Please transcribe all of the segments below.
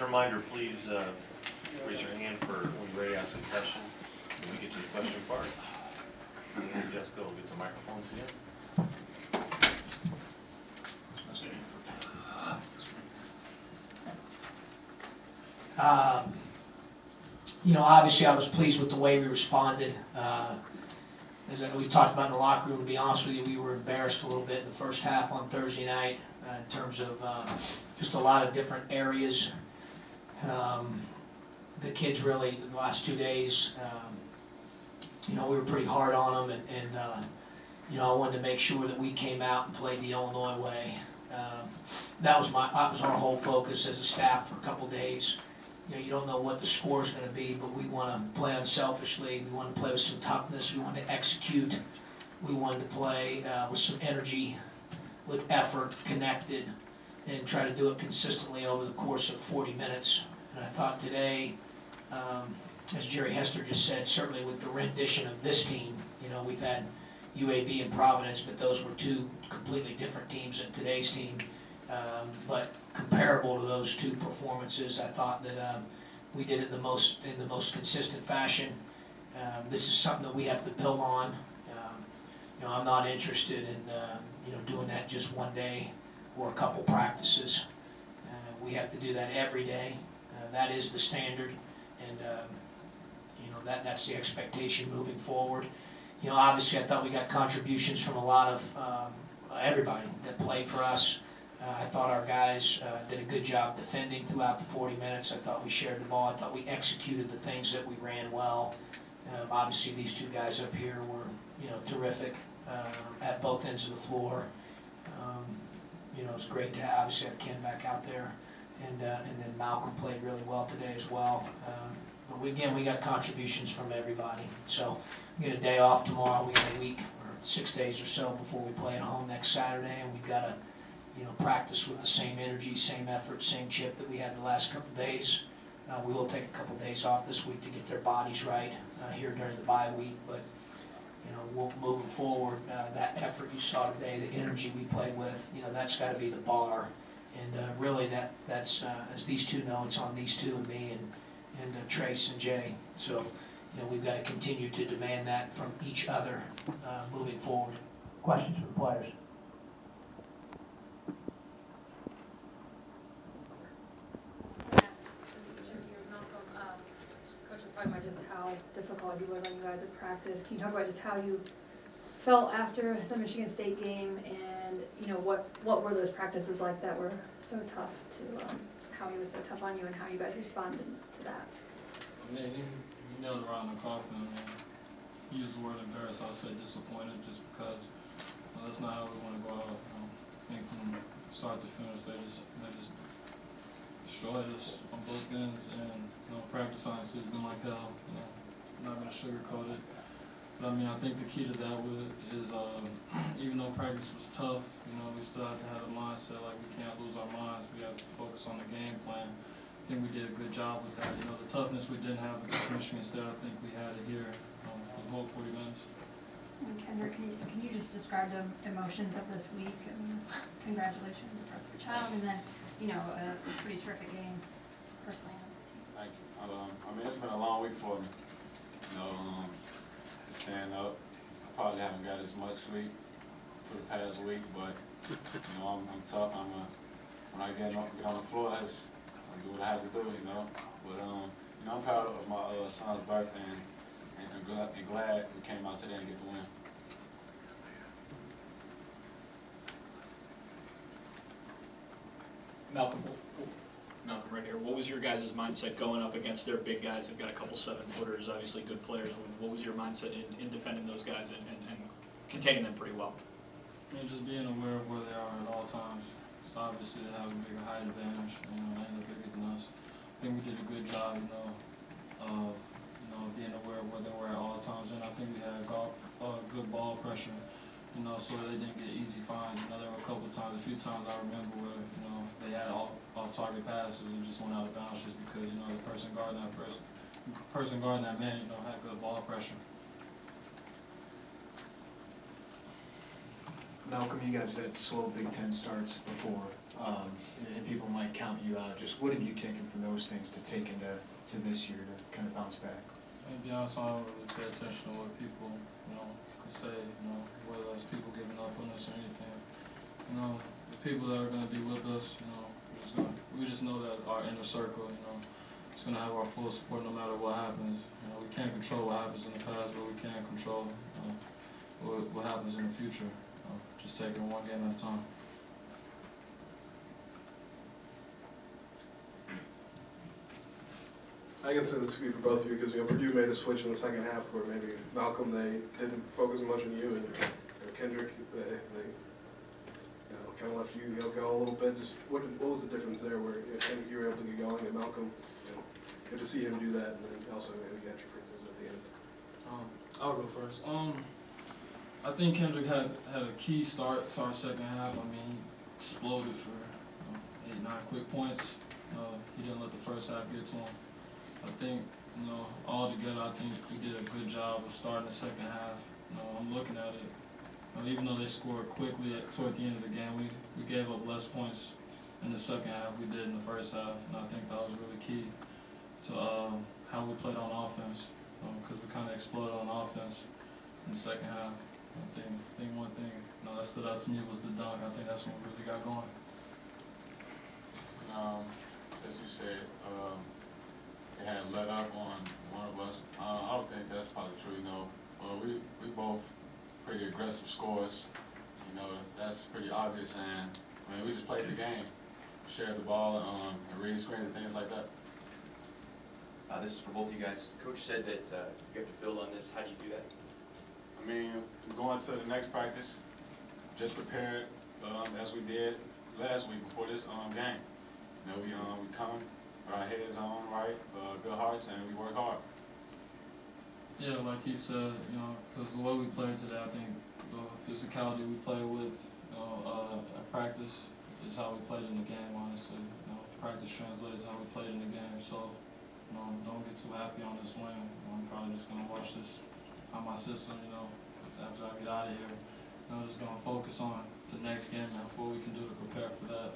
Just a reminder, please raise your hand for when you're ready to ask a question. When we get to the question part, and Jessica will get the microphone to you. You know, obviously I was pleased with the way we responded. As we talked about in the locker room, to be honest with you, we were embarrassed a little bit in the first half on Thursday night in terms of just a lot of different areas. The kids really, the last 2 days, you know, we were pretty hard on them, and you know, I wanted to make sure that we came out and played the Illinois way. That was our whole focus as a staff for a couple days. You know, you don't know what the score is going to be, but we want to play unselfishly. We want to play with some toughness. We want to execute. We wanted to play with some energy, with effort, connected, and try to do it consistently over the course of 40 minutes. And I thought today, as Jerry Hester just said, certainly with the rendition of this team, you know, we've had UAB and Providence, but those were two completely different teams than today's team. But comparable to those two performances, I thought that we did it in the most consistent fashion. This is something that we have to build on. You know, I'm not interested in you know, doing that just one day or a couple practices. We have to do that every day. That is the standard, and you know, that's the expectation moving forward. You know, obviously I thought we got contributions from a lot of everybody that played for us. I thought our guys did a good job defending throughout the 40 minutes. I thought we shared the ball. I thought we executed the things that we ran well. Obviously, these two guys up here were, you know, terrific at both ends of the floor. You know, it was great to obviously have Ken back out there, and then Malcolm played really well today as well. But again, we got contributions from everybody. So we get a day off tomorrow. We got a week or 6 days or so before we play at home next Saturday, and we've got to, you know, practice with the same energy, same effort, same chip that we had the last couple of days. We will take a couple of days off this week to get their bodies right here during the bye week. But you know, moving forward, that effort you saw today, the energy we played with, you know, that's got to be the bar. And really, that's as these two know, it's on these two and me and Trace and Jay. So you know, we've got to continue to demand that from each other moving forward. Questions for the players? Talking about just how difficult he was on you guys at practice. Can you talk about just how you felt after the Michigan State game, and you know, what were those practices like that were so tough to how he was so tough on you and how you guys responded to that? I mean, he nailed it right on the coffin. I mean, he used the word embarrassed. I'll say disappointed, just because that's not how we want to go out. I think from start to finish, they just destroyed us on both ends, and you know, practice honestly has been like hell. You know, I'm not gonna sugarcoat it, but I mean, I think the key to that is even though practice was tough, you know, we still have to have a mindset like we can't lose our minds. We have to focus on the game plan. I think we did a good job with that. You know, the toughness we didn't have against Michigan State, I think we had it here for the whole 40 minutes. And Kendra, can you just describe the emotions of this week? I mean, congratulations on the birth of your child, and then, you know, a pretty terrific game, personally. Thank you. I mean, it's been a long week for me. You know, stand up. I probably haven't got as much sleep for the past week, but you know, I'm tough. When I get on the floor, I do what I have to do. You know, but you know, I'm proud of my son's birthday, and glad we came out today and get the win. Malcolm right here. What was your guys' mindset going up against their big guys? They've got a couple 7-footers, obviously good players. What was your mindset in defending those guys and containing them pretty well? I mean, just being aware of where they are at all times. So obviously they have a bigger height advantage, you know, and they're bigger than us. I think we did a good job, you know, of being aware of where they were at all times, and I think we had good ball pressure, you know, so they didn't get easy finds. You know, there were a few times I remember where, you know, they had off-target passes and just went out of bounds just because, you know, the person guarding that man, you know, had good ball pressure. Malcolm, you guys had slow Big Ten starts before. and people might count you out. Just what have you taken from those things to take into this year to kind of bounce back? And to be honest, I don't really pay attention to what people, could say, whether it's people giving up on us or anything. The people that are going to be with us, we just know that our inner circle, it's going to have our full support no matter what happens. We can't control what happens in the past, but we can control what happens in the future. Just taking one game at a time. I guess this could be for both of you because Purdue made a switch in the second half where maybe Malcolm they didn't focus much on you and Kendrick they kind of left you go a little bit. Just what was the difference there where Kendrick you were able to get going and Malcolm good to see him do that and then also maybe got your free throws at the end. I'll go first. I think Kendrick had a key start to our second half. I mean, he exploded for 8, 9 quick points. He didn't let the first half get to him. I think, all together, I think we did a good job of starting the second half. I'm looking at it. Even though they scored quickly toward the end of the game, we gave up less points in the second half we did in the first half, and I think that was really key to how we played on offense, because we kind of exploded on offense in the second half. I think one thing that stood out to me was the dunk. I think that's when we really got going. As you said, they had let up on one of us. I don't think that's probably true. We both pretty aggressive scorers. That's pretty obvious, and we just played the game, shared the ball, and read screens and things like that. This is for both of you guys. Coach said that you have to build on this. How do you do that? Going to the next practice, just prepared as we did last week before this game. We come with our heads on right, good hearts, and we work hard. Yeah, like he said, because the way we played today, I think the physicality we play with, at practice is how we played in the game, honestly. Practice translates how we played in the game, so, don't get too happy on this win. I'm probably just going to watch this on my system, after I get out of here. I'm just going to focus on the next game and what we can do to prepare for that.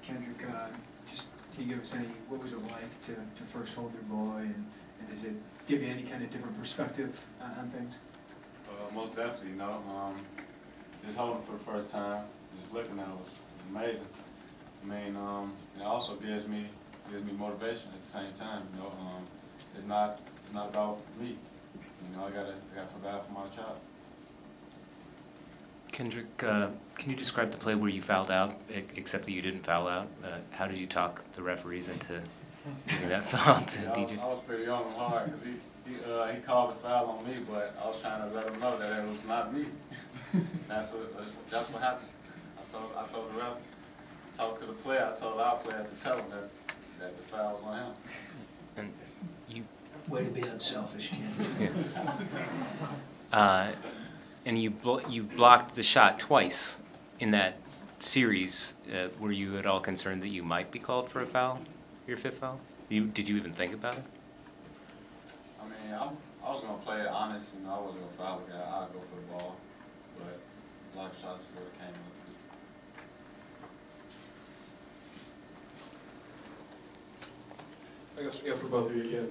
Kendrick, just can you give us what was it like to first hold your boy, and does it give you any kind of different perspective on things? Most definitely, just holding for the first time, just looking at it was amazing. It also gives me motivation at the same time. It's not about me. I gotta provide for my child. Kendrick, can you describe the play where you fouled out, except that you didn't foul out? How did you talk the referees into giving that foul to DJ? I was pretty on him hard because he called the foul on me, but I was trying to let him know that it was not me. That's what happened. I told the ref, talked to the player, I told our player to tell him that the foul was on him. And you. Way to be unselfish, Ken. Yeah. And you blocked the shot twice in that series. Were you at all concerned that you might be called for a foul, your fifth foul? Did you even think about it? I was going to play it honest. I wasn't going to foul the guy. I'd go for the ball. But block shots is what it came up I guess for both of you again,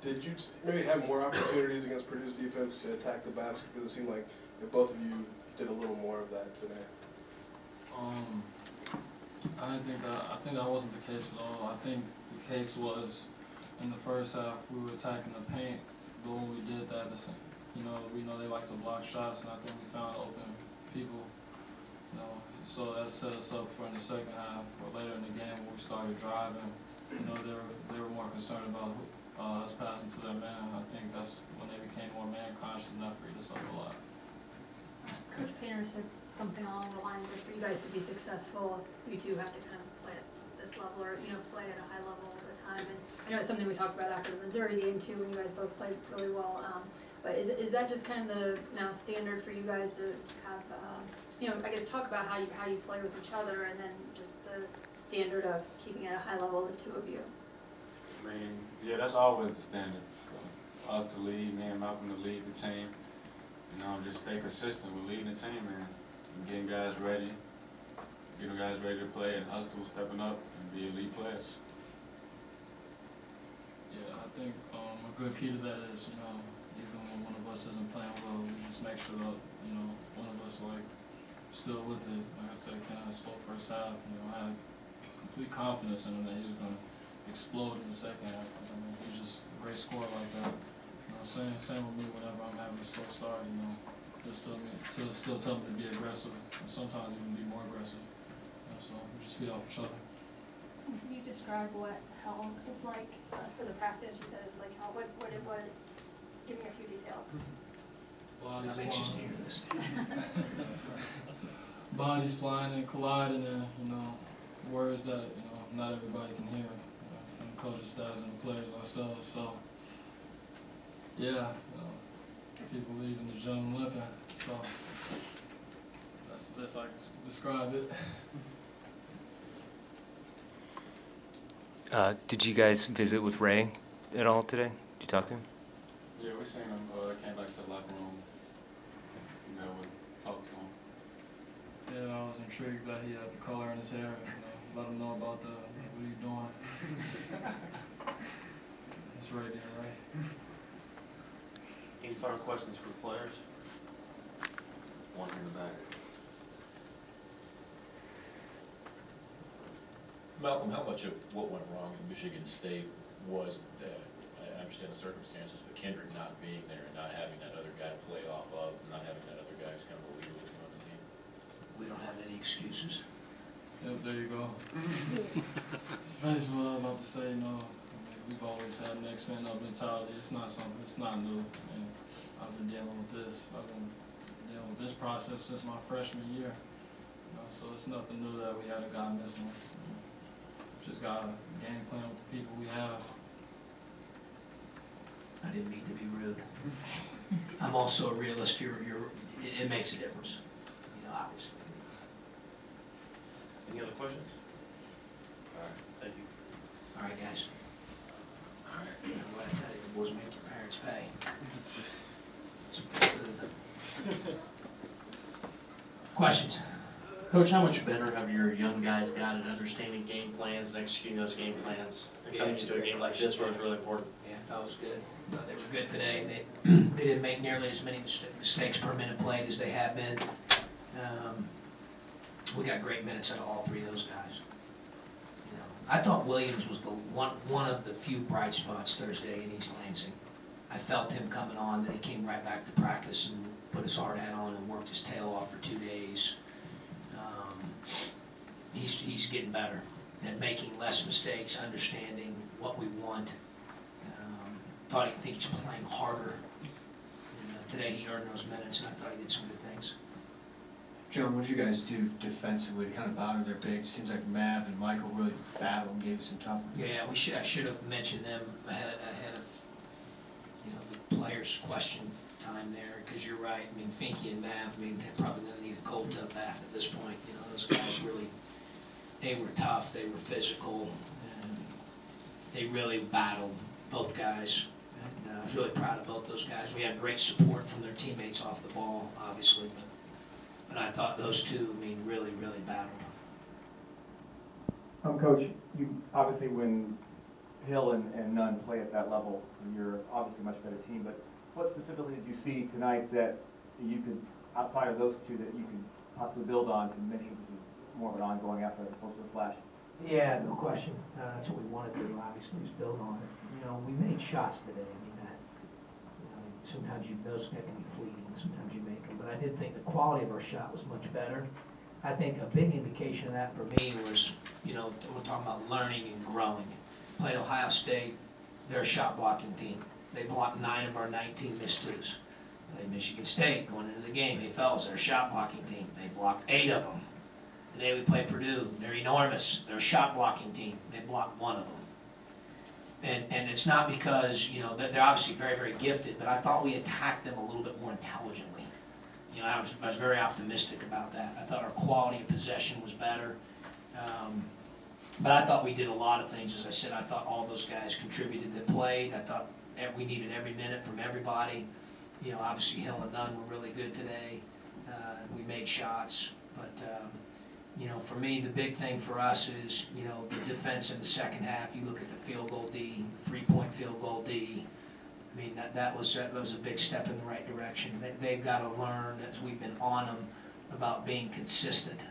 did you maybe have more opportunities against Purdue's defense to attack the basket? Because it seemed like both of you did a little more of that today. I think that wasn't the case at all. I think the case was in the first half we were attacking the paint, but when we did that, we know they like to block shots, and I think we found open people. So that set us up for in the second half or later in the game when we started driving. They were more concerned about us passing to their man. I think that's when they became more man conscious, and that freed us up a lot. Coach Painter said something along the lines of, for you guys to be successful, you two have to kind of play at this level or, play at a high level all the time. And I know it's something we talked about after the Missouri game too, when you guys both played really well. But is that just kind of the now standard for you guys to have, I guess talk about how you play with each other, and then just the standard of keeping at a high level, the two of you? Yeah, that's always the standard. For us to lead, me and Malcolm to lead the team. Just stay consistent with leading the team and getting guys ready. get the guys ready to play, and us two stepping up and be elite players. Yeah, I think a good key to that is, even when one of us isn't playing well, we just make sure that, one of us, still with it. Like I said, kind of slow first half. I had complete confidence in him that he was going to explode in the second half. I mean, he's just a great scorer like that. Same with me whenever I'm having a slow start, just still tell me to be aggressive, and sometimes even be more aggressive. So we just feed off each other. Can you describe what hell is like for the practice? You said it's like hell. What, give me a few details. Bodies I'm anxious to flying. hear this. Bodies flying and colliding, and words that not everybody can hear, from the coaching staffs and the players ourselves. So yeah, people leave in the gym limping. So that's the best I can describe it. Did you guys visit with Ray at all today? Did you talk to him? Yeah, we seen him. Came back to the locker room. We talked to him. Yeah, I was intrigued that he had the color in his hair. Let him know about what are you doing. It's right there, right? Any final questions for the players? One in the back. Malcolm, how much of what went wrong in Michigan State was, I understand the circumstances, but Kendrick not being there and not having that other guy to play off of, not having that other guy who's kind of a leader with you on the team? We don't have any excuses. Yep, there you go. It's basically what I was about to say. We've always had next man up mentality. It's not new. And I've been dealing with this. I've been dealing with this process since my freshman year. So it's nothing new that we had a guy missing. Just got a game plan with the people we have. I didn't mean to be rude. I'm also a realist. It makes a difference, obviously. Any other questions? All right, thank you. All right, guys. All right. What I tell you, the boys make your parents pay. It's good. Questions? Coach, how much better have your young guys got at understanding game plans and executing those game plans and coming into a game like this where it's really important? Yeah, that was good. They were good today. They didn't make nearly as many mistakes per minute played as they have been. We got great minutes out of all three of those guys. I thought Williams was the one of the few bright spots Thursday in East Lansing. I felt him coming on, then he came right back to practice and put his hard hat on and worked his tail off for 2 days. He's getting better at making less mistakes, understanding what we want. I think he's playing harder. And today he earned those minutes, and I thought he did some good things. John, what did you guys do defensively to kind of bother their bigs? Seems like Mav and Michael really battled and gave us some tough ones. Yeah, I should have mentioned them ahead of the players' question time there, because you're right. I mean, Finke and Mav, they're probably going to need a cold tub bath at this point. Those guys really, they were tough, they were physical, and they really battled, both guys. And I was really proud of both those guys. We had great support from their teammates off the ball, obviously, but I thought those two, really, really battled. Coach, you obviously, when Hill and Nunn play at that level, you're obviously a much better team, but what specifically did you see tonight that you could, outside of those two, that you could possibly build on to make sure this is more of an ongoing effort as opposed to a flash? Yeah, no question. That's what we wanted to do, obviously, is build on it. We made shots today. Sometimes those can be fleeting, sometimes you make them, but I did think the quality of our shot was much better. I think a big indication of that for me was, we're talking about learning and growing. Played Ohio State, they're a shot blocking team. They blocked 9 of our 19 missed twos. Played Michigan State going into the game. Hey fellas, they're a shot blocking team. They blocked 8 of them. Today we play Purdue. They're enormous. They're a shot blocking team. They blocked 1 of them. And it's not because, they're obviously very, very gifted, but I thought we attacked them a little bit more intelligently. I was very optimistic about that. I thought our quality of possession was better. But I thought we did a lot of things. As I said, I thought all those guys contributed that played. I thought we needed every minute from everybody. Obviously Hill and Nunn were really good today. We made shots, but You know, for me, the big thing for us is, you know, the defense in the second half. You look at the field goal D, 3-point field goal D. I mean, that was a big step in the right direction. They've got to learn, as we've been on them, about being consistent,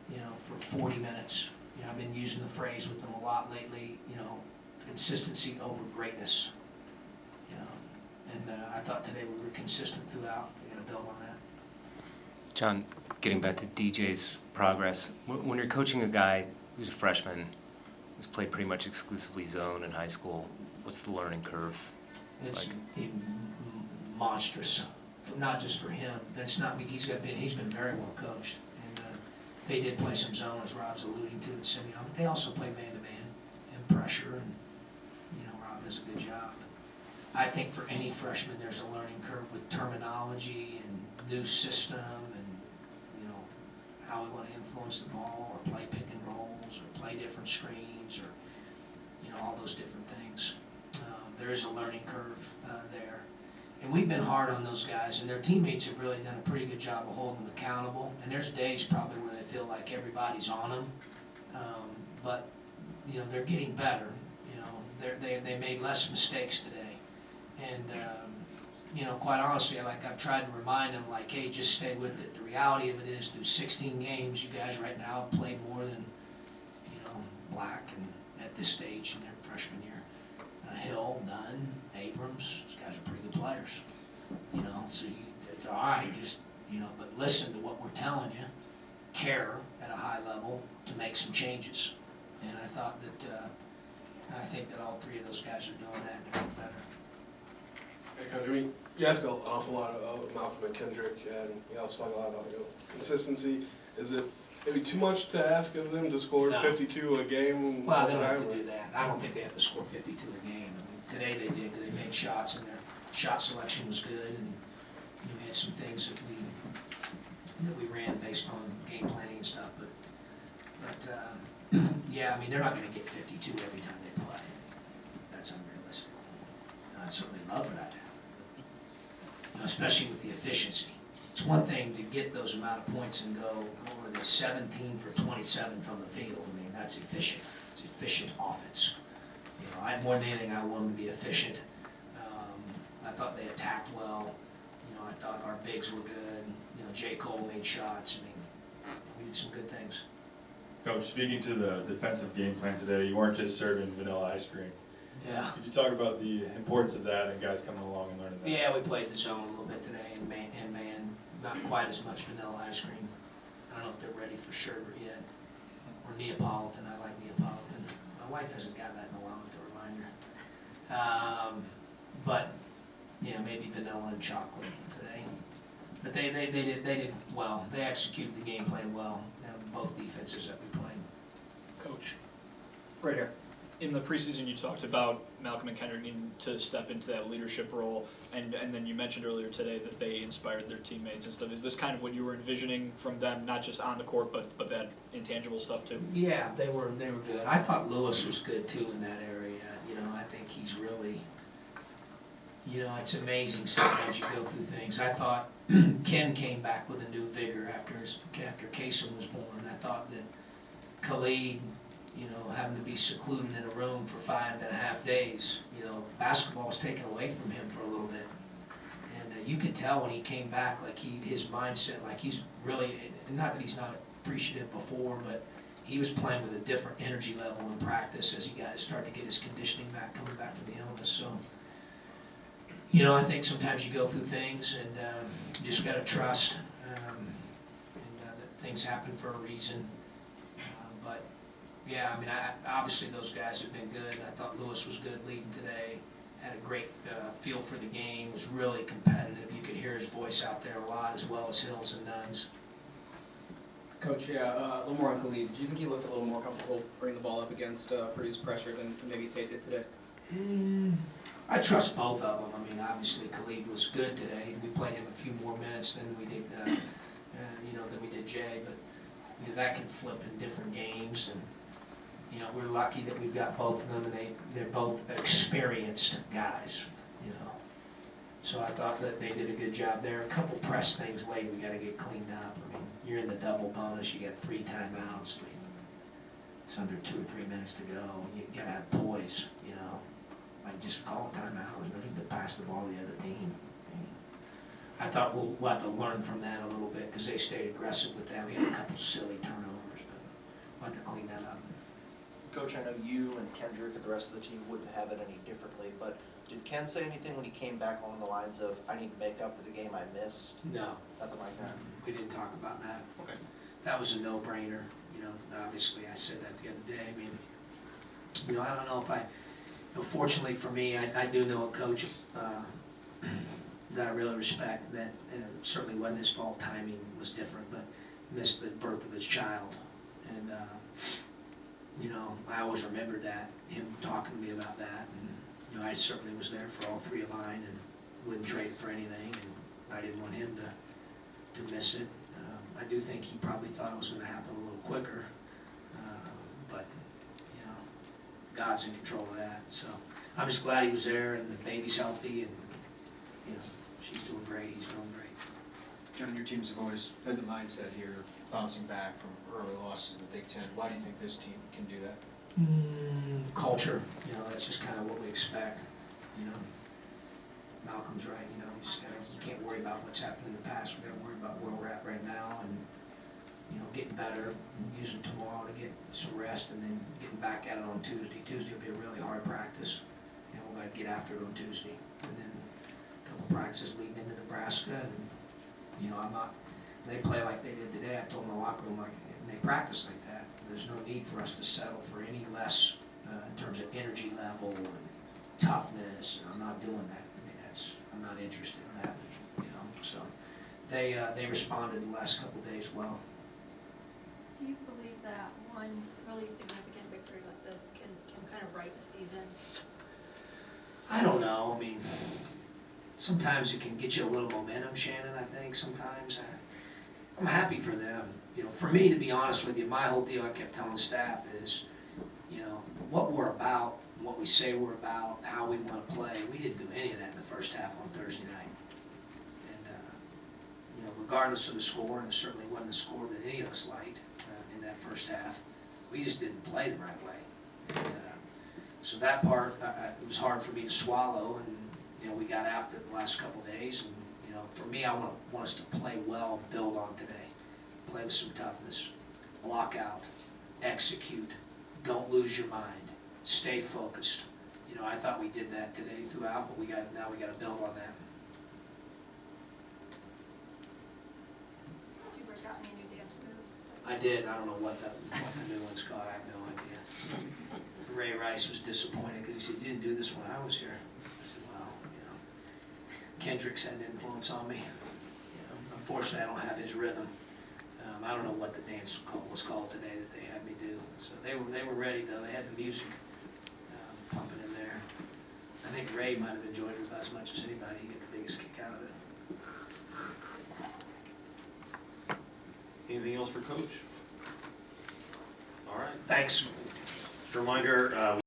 you know, for 40 minutes. You know, I've been using the phrase with them a lot lately, you know, consistency over greatness. You know, and I thought today we were consistent throughout. We got to build on that. John, getting back to DJ's progress, when you're coaching a guy who's a freshman, who's played pretty much exclusively zone in high school, what's the learning curve? It's monstrous, not just for him. That's not he's been very well coached, and they did play some zone, as Rob's alluding to at Simeon, but they also play man-to-man and pressure, and you know, Rob does a good job. I think for any freshman, there's a learning curve with terminology and new system, and you know, how we want to influence the ball, or play pick and rolls, or play different screens, or you know, all those different things. There is a learning curve there. And we've been hard on those guys, and their teammates have really done a pretty good job of holding them accountable. And there's days probably where they feel like everybody's on them. But, you know, they're getting better. You know, they made less mistakes today. And, you know, quite honestly, I've tried to remind them, like, hey, just stay with it. The reality of it is, through 16 games, you guys right now have played more than, you know, Black and at this stage in their freshman year. Hill, Nunn, Abrams, those guys are pretty good players. You know, so it's all right, just, you know, but listen to what we're telling you, care at a high level to make some changes. And I thought that, I think that all three of those guys are doing that and they're getting better. Hey, Coach, I mean, you asked an awful lot of Malcolm and Kendrick, and you also talk a lot about, you know, consistency. Is it maybe too much to ask of them to score 52 a game? Well, they don't have to do that. I don't think they have to score 52 a game. I mean, today they did, because they made shots, and their shot selection was good, and we had some things that we ran based on game planning and stuff. But yeah, I mean, they're not going to get 52 every time they play. That's unrealistic. I'd certainly love for that to happen, you know, especially with the efficiency. It's one thing to get those amount of points and go, what were they, 17 for 27 from the field. I mean, that's efficient. It's efficient offense. You know, more than anything, I want them to be efficient. I thought they attacked well. You know, I thought our bigs were good. You know, J. Cole made shots. I mean, we did some good things. Coach, speaking to the defensive game plan today, you weren't just serving vanilla ice cream. Yeah. Could you talk about the importance of that and guys coming along and learning that? Yeah, we played the zone a little bit today, and man, not quite as much vanilla ice cream. I don't know if they're ready for sherbet yet, or Neapolitan. I like Neapolitan. My wife hasn't got that in a while, to remind her. But yeah, maybe vanilla and chocolate today. But they did well. They executed the game plan well. Both defenses that we played. Coach, Right here. in the preseason you talked about Malcolm and Kendrick needing to step into that leadership role, and then you mentioned earlier today that they inspired their teammates and stuff. Is this kind of what you were envisioning from them, not just on the court, but that intangible stuff too? Yeah, they were good. I thought Lewis was good too in that area. You know, I think he's really, you know, it's amazing sometimes you go through things. I thought Ken came back with a new vigor after Kason was born. I thought that Khalid, you know, having to be secluded in a room for 5.5 days, you know, basketball was taken away from him for a little bit. And you could tell when he came back, like his mindset, like he's really, not that he's not appreciative before, but he was playing with a different energy level in practice as he started to get his conditioning back, coming back from the illness. So, you know, I think sometimes you go through things and you just got to trust that things happen for a reason. But yeah, I mean, obviously those guys have been good. I thought Lewis was good leading today. Had a great feel for the game. Was really competitive. You could hear his voice out there a lot, as well as Hill's and Nunn's. Coach, yeah, a little more on Khalid. Do you think he looked a little more comfortable bringing the ball up against Purdue's pressure than maybe Tate did today? I trust both of them. I mean, obviously Khalid was good today. We played him a few more minutes than we did, than we did Jay. But you know, that can flip in different games, and you know, we're lucky that we've got both of them, and they're both experienced guys. You know, so I thought that they did a good job there. A couple press things late we got to get cleaned up. I mean, you're in the double bonus, you get 3 timeouts. I mean, it's under 2 or 3 minutes to go. You gotta have poise, you know. Like just call a timeout and then to pass the ball to the other team. I thought we'll have to learn from that a little bit because they stayed aggressive with that. We had a couple silly turnovers, but we'll have to clean that up. Coach, I know you and Kendrick and the rest of the team wouldn't have it any differently, but did Ken say anything when he came back along the lines of, I need to make up for the game I missed? No. Nothing like that? We didn't talk about that. Okay. That was a no-brainer. You know, obviously I said that the other day. I mean, you know, I don't know if I, you know, fortunately for me, I do know a coach that I really respect that certainly wasn't his fault. Timing was different, but missed the birth of his child. And, you know, I always remembered that, him talking to me about that. And, you know, I certainly was there for all 3 of mine and wouldn't trade it for anything. And I didn't want him to miss it. I do think he probably thought it was going to happen a little quicker. But, you know, God's in control of that. So I'm just glad he was there and the baby's healthy and, you know, she's doing great, he's doing great. John, your teams have always had the mindset here of bouncing back from early losses in the Big Ten. Why do you think this team can do that? Culture, you know, that's just kind of what we expect, you know. Malcolm's right, you know, you can't worry about what's happened in the past, we gotta worry about where we're at right now and, you know, getting better, using tomorrow to get some rest and then getting back at it on Tuesday. Tuesday will be a really hard practice, you know, we're gonna get after it on Tuesday. And then a couple practices leading into Nebraska and, you know, they play like they did today. I told them in the locker room, like, and they practice like that. There's no need for us to settle for any less in terms of energy level and toughness. I'm not doing that. I mean, I'm not interested in that, you know. So they responded the last couple of days well. Do you believe that one really significant victory like this can kind of right the season? I don't know. I mean, sometimes it can get you a little momentum, Shannon, I think, sometimes. I'm happy for them. You know, for me, to be honest with you, my whole deal I kept telling the staff is, you know, what we're about, what we say we're about, how we want to play, we didn't do any of that in the first half on Thursday night. And, you know, regardless of the score, and it certainly wasn't a score that any of us liked in that first half, we just didn't play the right way. And, so that part, it was hard for me to swallow, and, you know, we got after it the last couple of days, and, you know, for me, I want us to play well and build on today. Play with some toughness, block out, execute, don't lose your mind, stay focused. You know, I thought we did that today throughout, but now we got to build on that. Did you break out any new dance moves? I did. I don't know what the new one's called. I have no idea. Ray Rice was disappointed because he said, "You didn't do this when I was here." I said, "Well, you know, Kendrick's had an influence on me. You know, unfortunately, I don't have his rhythm." I don't know what the dance was called today that they had me do. So they were ready though. They had the music pumping in there. I think Ray might have enjoyed it about as much as anybody. He got the biggest kick out of it. Anything else for Coach? All right. Thanks. Just a reminder,